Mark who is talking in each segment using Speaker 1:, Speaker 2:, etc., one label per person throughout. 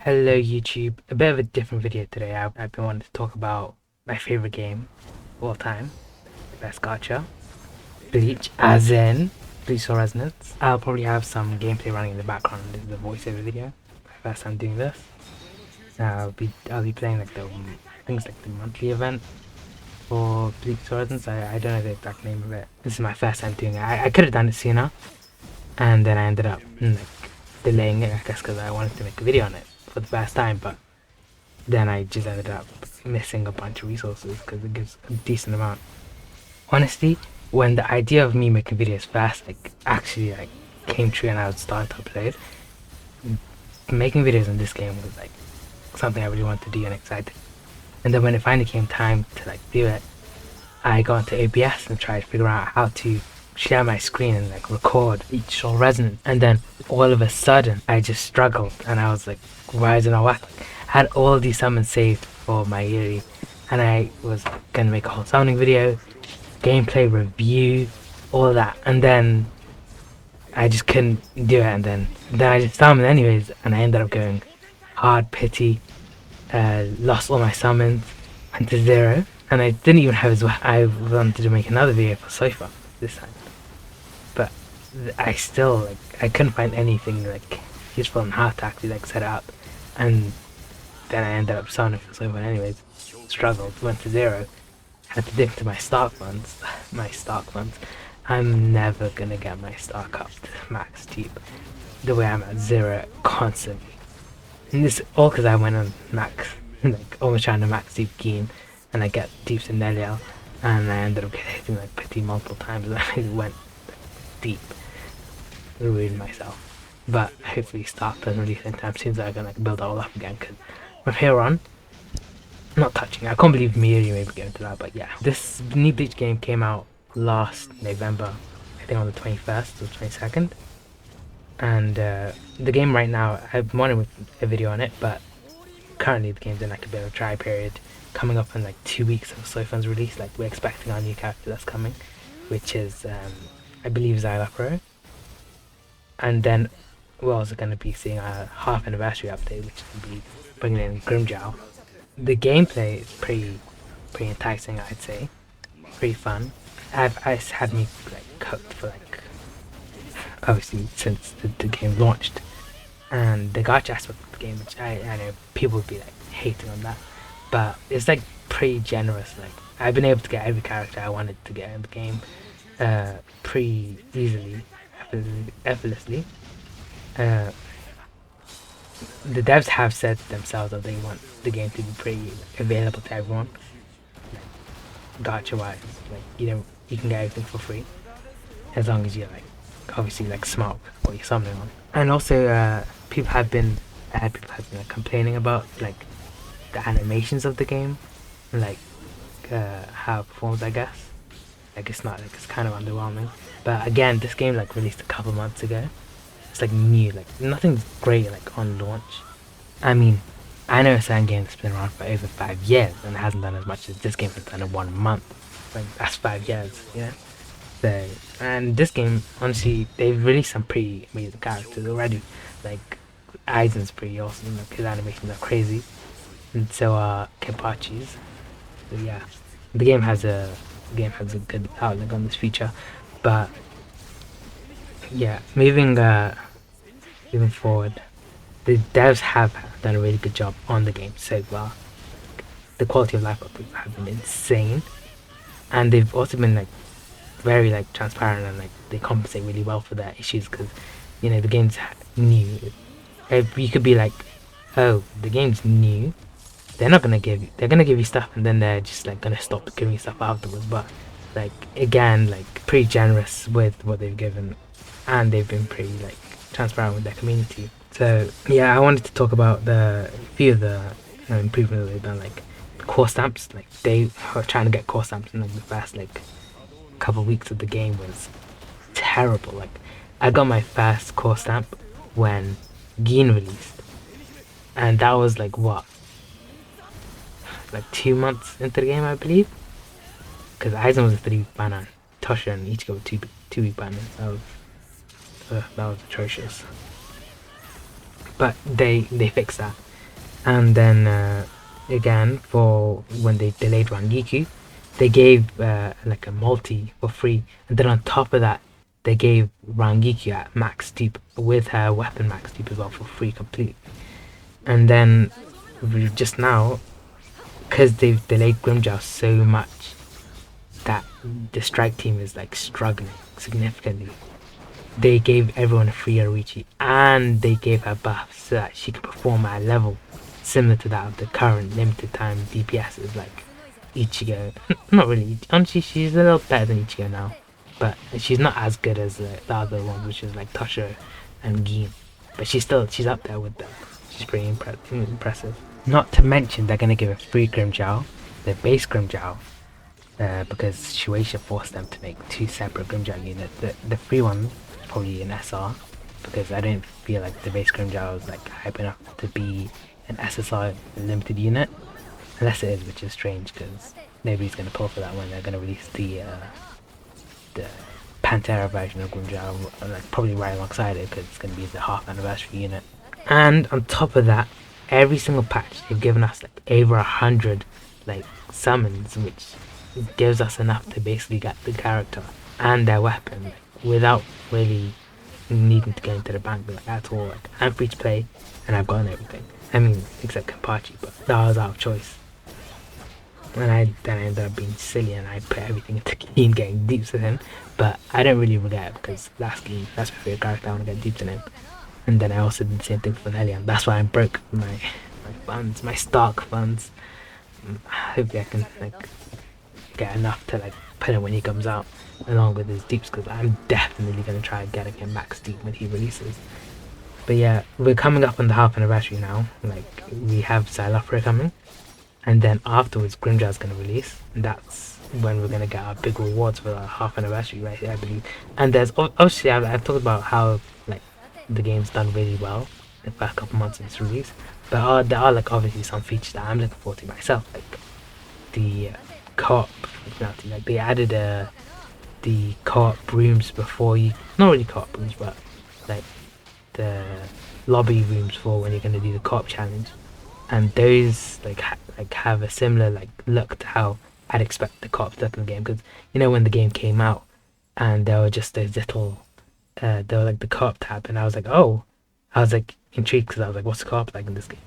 Speaker 1: Hello YouTube, a bit of a different video today. I've been wanting to talk about my favorite game of all time, the best gacha, Bleach, as in Bleach Soul Resonance. I'll probably have some gameplay running in the background. This is a voiceover video. My first time doing this. I'll be playing like things like the monthly event for Bleach Soul Resonance. I don't know the exact name of it. This is my first time doing it. I could have done it sooner, and then I ended up delaying it, I guess, because I wanted to make a video on it for the first time, but then I just ended up missing a bunch of resources because it gives a decent amount. Honestly, when the idea of me making videos first actually came true and I would start to upload, making videos in this game was something I really wanted to do and excited. And then when it finally came time to do it, I got into OBS and tried to figure out how to share my screen and record each Soul Resonance, and then all of a sudden I just struggled and I was like, why is it not working? I had all these summons saved for my Yuri and I was gonna make a whole summoning video, gameplay review, all that, and then I just couldn't do it, and then I just summoned anyways and I ended up going hard pity, lost all my summons, went to 0, and I didn't even have I wanted to make another video for Soi Fon this time, but I still I couldn't find anything useful on how to actually set it up, and then I ended up summoning for Soi Fon anyways. Struggled, went to 0, had to dip into my stock funds. I'm never gonna get my stock up to max deep the way I'm at 0 constantly, and this all because I went on max almost trying to max deep Geen, and I get deeps in Neliel, and I ended up hitting pity multiple times and I went deep. Ruined myself. But hopefully start doesn't release anytime soon, so I can build it all up again, because from here on, not touching. I can't believe Miuri maybe get into that, but yeah. This new Bleach game came out last November, I think on the 21st or 22nd. And the game right now, I've been wanting a video on it, but currently the game's in a bit of a dry period. Coming up in 2 weeks of Soi Fon's release, we're expecting our new character that's coming, which is I believe Zyla Pro. And then we're also going to be seeing a half anniversary update, which will be bringing in Grimjow. The gameplay is pretty enticing, I'd say. Pretty fun. It's had me cooked for obviously since the game launched. And the gacha aspect of the game, which I know people would be hating on that, but it's pretty generous. I've been able to get every character I wanted to get in the game pretty easily, effortlessly. The devs have said themselves that they want the game to be pretty available to everyone, gacha wise. You can get everything for free as long as you're obviously smart with what you're summoning on. And also people have been complaining about the animations of the game, how it performs, I guess. It's not it's kind of underwhelming. But again, this game released a couple months ago. It's new, nothing's great on launch. I mean, I know a certain game that's been around for over 5 years and it hasn't done as much as this game has done in 1 month. That's 5 years, yeah. So, and this game, honestly, they've released some pretty amazing characters already. Aizen's pretty awesome. His animations are crazy, and so are Kenpachi's. So yeah, the game has a good outlook on this feature. But yeah, moving forward, the devs have done a really good job on the game so far. The quality of life updates have been insane, and they've also been very transparent, and they compensate really well for their issues, because the game's new. You could be oh, the game's new, they're gonna give you stuff, and then they're just gonna stop giving you stuff afterwards. But again, pretty generous with what they've given, and they've been pretty transparent with their community. So yeah, I wanted to talk about the few of the improvements they've done, core stamps. They were trying to get core stamps in the first couple weeks of the game was terrible. I got my first core stamp when Geen released, and that was what, 2 months into the game, I believe, because Aizen was a 3-week banner, Toshiro and Aizen were 2-week banners. That was atrocious. But they fixed that. And then again, for when they delayed Rangiku, they gave like a multi for free, and then on top of that, they gave Rangiku at max dupe with her weapon max dupe as well for free completely. And then just now, because they've delayed Grimjow so much that the strike team is like struggling significantly, they gave everyone a free Yoruichi and they gave her buffs so that she could perform at a level similar to that of the current limited time DPSs like Ichigo. Not really. Honestly, she's a little better than Ichigo now, but she's not as good as the other ones, which is like Toshiro and Gin. But she's up there with them. She's pretty impressive. Not to mention they're gonna give a free Grimjow, the base Grimjow, because Shueisha forced them to make two separate Grimjow units. The free one is probably an SR, because I don't feel like the base Grimjow is like hype enough to be an SSR limited unit, unless it is, which is strange because nobody's going to pull for that when they're going to release the Pantera version of Grimjow, like probably right alongside it because it's going to be the half anniversary unit. And on top of that, every single patch they've given us like over 100 like summons, which gives us enough to basically get the character and their weapon without really needing to get into the bank like at all. Like, I'm free to play and I've gotten everything. I mean, except Kenpachi, but that was out of choice. And I ended up being silly and I put everything into Keen getting deeps with him. But I don't really regret it because that's my favorite character. I want to get deeps in him. And then I also did the same thing for Nellian. That's why I'm broke my funds, my Stark funds. Hopefully I can like get enough to like put him when he comes out along with his deeps, because I'm definitely going to try and get again max deep when he releases. But yeah, we're coming up on the half anniversary now. Like, we have Xylopera coming, and then afterwards Grimjow's going to release, and that's when we're going to get our big rewards for our half anniversary, right? I believe. And there's obviously I've talked about how like the game's done really well the first couple months of its release, but there are like obviously some features that I'm looking forward to myself, like the co-op functionality. Like they added the co-op rooms before you, not really co-op rooms, but like the lobby rooms for when you're going to do the co-op challenge, and those like have a similar like look to how I'd expect the co-op to look in the game, because you know when the game came out and there were just those little they were like the co-op tab, and I was like intrigued because I was like, what's the co-op like in this game?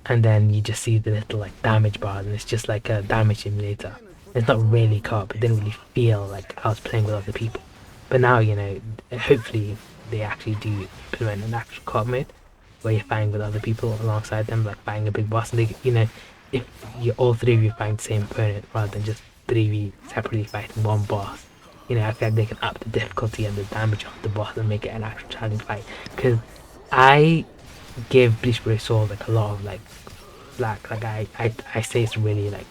Speaker 1: And then you just see the little like damage bars, and it's just like a damage simulator. It's not really co-op. It didn't really feel like I was playing with other people. But now, you know, hopefully they actually do implement an actual co-op mode where you're fighting with other people alongside them, like fighting a big boss. And they, you know, if you all three of you fighting the same opponent rather than just three of you separately fighting one boss, you know, I feel like they can up the difficulty and the damage of the boss and make it an actual challenging fight. Because I give Bleach Soul like a lot of like flack. Like I say it's really like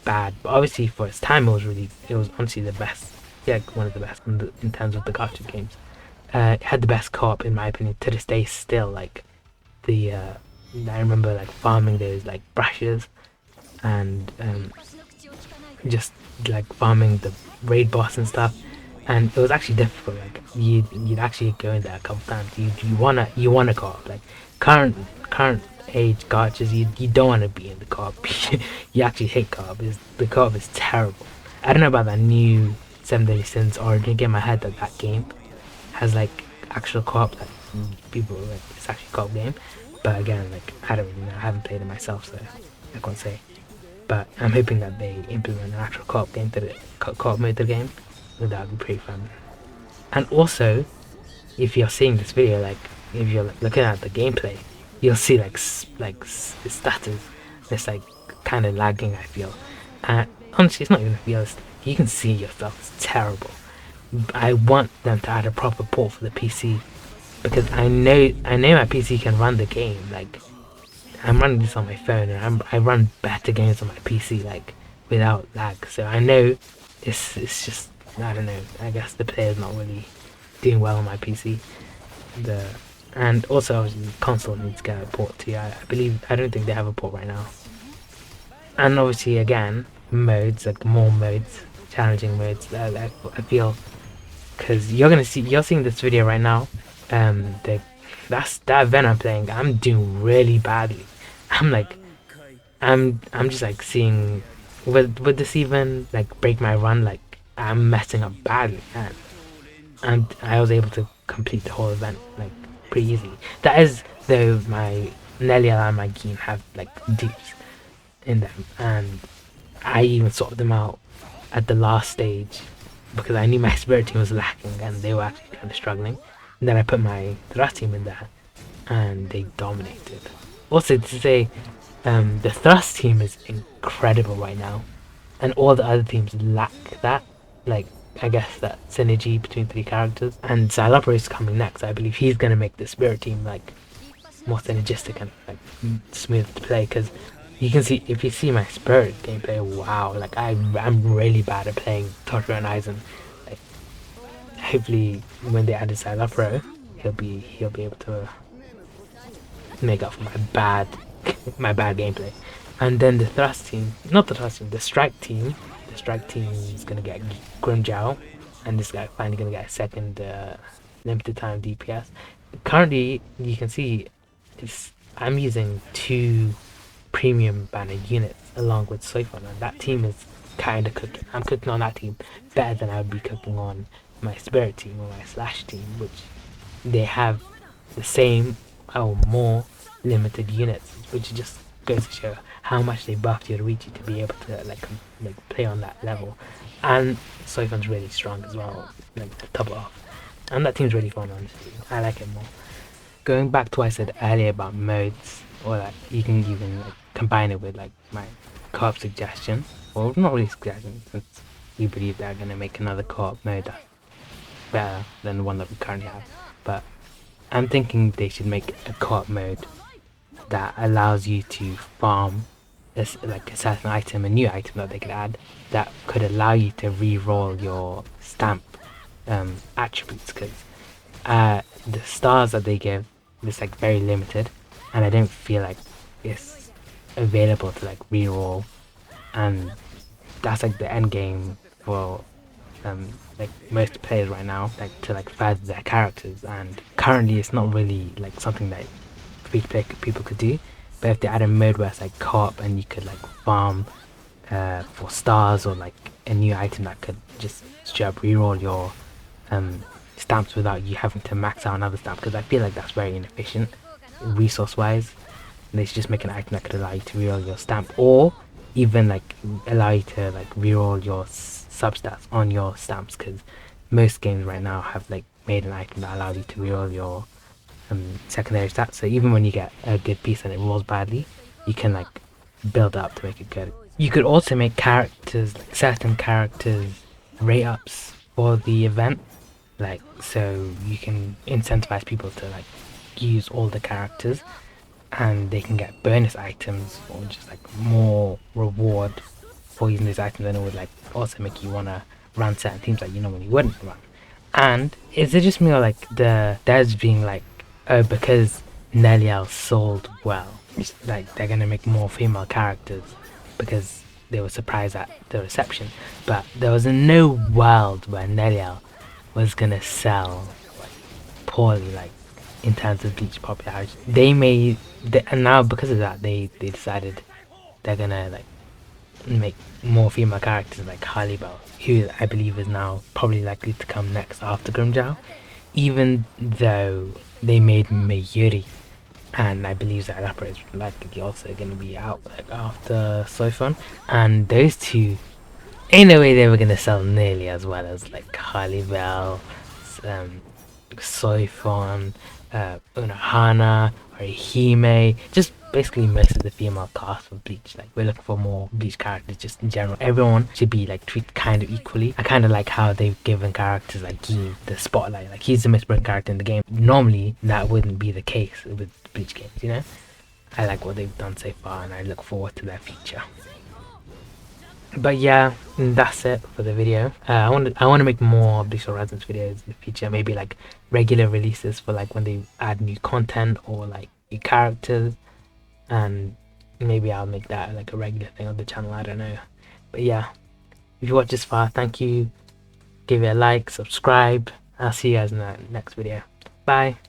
Speaker 1: bad, but obviously for its time it was honestly the best. Yeah, like one of the best in terms of the gacha games. It had the best co-op in my opinion to this day still. Like the I remember like farming those like brushes and just like farming the raid boss and stuff, and it was actually difficult. Like you'd actually go in there a couple times. You wanna co-op. Like current age gachas, you don't want to be in the co-op. You actually hate co-op. The co-op is terrible. I don't know about that new Seven Deadly Sins Origin game. I heard that game has like actual co-op, like people like it's actually a co-op game. But again, like I don't really know. I haven't played it myself, so I can't say. But I'm hoping that they implement an actual co-op game to the co-op mode to the game. That would be pretty fun. And also, if you're seeing this video, like if you're like, looking at the gameplay, you'll see like it stutters. It's like kind of lagging, I feel. And honestly, it's not even realistic. You can see yourself. It's terrible. I want them to add a proper port for the PC, because I know my PC can run the game. Like I'm running this on my phone, and I run better games on my PC like without lag. So I know it's just, I don't know. I guess the player's not really doing well on my PC. And also obviously the console needs to get a port too. I don't think they have a port right now. And obviously again, modes, like more modes, challenging modes. I feel, because you're seeing this video right now. That event I'm playing, I'm doing really badly. I'm like, I'm just like seeing, would this even like break my run? Like I'm messing up badly, and I was able to complete the whole event like pretty easily. That is though my Nelia and my Geen have like deeps in them, and I even sorted them out at the last stage because I knew my spirit team was lacking and they were actually kind of struggling. And then I put my thrust team in there, and they dominated. Also, to say, the thrust team is incredible right now, and all the other teams lack that. Like, I guess that synergy between three characters. And Xylopper is coming next. I believe he's gonna make the spirit team like more synergistic and like smooth to play. Because you can see, if you see my spirit gameplay, wow! Like I'm really bad at playing Toshiro and Aizen. Like, hopefully when they add a Xylopper, he'll be able to make up for my bad gameplay. And then the thrust team, not the thrust team, the strike team. The strike team is gonna get Grimjow, and this guy finally gonna get a second limited time DPS. Currently, you can see I'm using 2 premium banner units along with Soi Fon, and that team is kind of cooking. I'm cooking on that team better than I would be cooking on my spirit team or my slash team, which they have the same or more limited units, which just goes to show how much they buffed Yoruichi to be able to like play on that level. And Soi Fon's really strong as well, like to top it off. And that team's really fun, honestly. I like it more. Going back to what I said earlier about modes, or like you can like combine it with like my co-op suggestion, or not really suggestion, since we believe they're gonna make another co-op mode that's better than the one that we currently have. But I'm thinking they should make a co-op mode that allows you to farm like a certain item, a new item that they could add that could allow you to re-roll your stamp attributes, because the stars that they give is like very limited, and I don't feel like it's available to like re-roll, and that's like the end game for like most players right now, like to like further their characters. And currently it's not really like something that free to play people could do. But if they add a mode where it's like co-op and you could like farm for stars, or like a new item that could just straight up reroll your stamps without you having to max out another stamp, because I feel like that's very inefficient resource wise. They should just make an item that could allow you to reroll your stamp, or even like allow you to like reroll your substats on your stamps, because most games right now have like made an item that allows you to reroll your secondary stats. So even when you get a good piece and it rolls badly, you can like build up to make it good. You could also make characters, like certain characters, rate ups for the event, like so you can incentivize people to like use all the characters, and they can get bonus items or just like more reward for using these items, and it would like also make you want to run certain teams like you normally wouldn't run. And is it just me, or like there's being like, oh, because Neliel sold well, it's like they're gonna make more female characters because they were surprised at the reception. But there was no world where Neliel was gonna sell poorly, like in terms of Bleach popularity. And now because of that, they decided they're gonna like make more female characters like Harleybell, who I believe is now probably likely to come next after Grimjow, even though they made Mayuri, and I believe that rapper is likely also going to be out like after Soi Fon, and those two, ain't no way they were going to sell nearly as well as like Harleybell, Soi Fon, Unohana, or Hime, just basically most of the female cast of Bleach. Like we're looking for more Bleach characters just in general. Everyone should be like treated kind of equally. I kind of like how they've given characters like Gin the spotlight. Like he's the most important character in the game. Normally that wouldn't be the case with Bleach games, you know? I like what they've done so far, and I look forward to their future. But yeah, that's it for the video. I want to make more Bleach Soul Resonance videos in the future. Maybe like regular releases for like when they add new content or like new characters, and maybe I'll make that like a regular thing on the channel. I don't know. But yeah, if you watched this far, thank you. Give it a like, subscribe. I'll see you guys in the next video. Bye.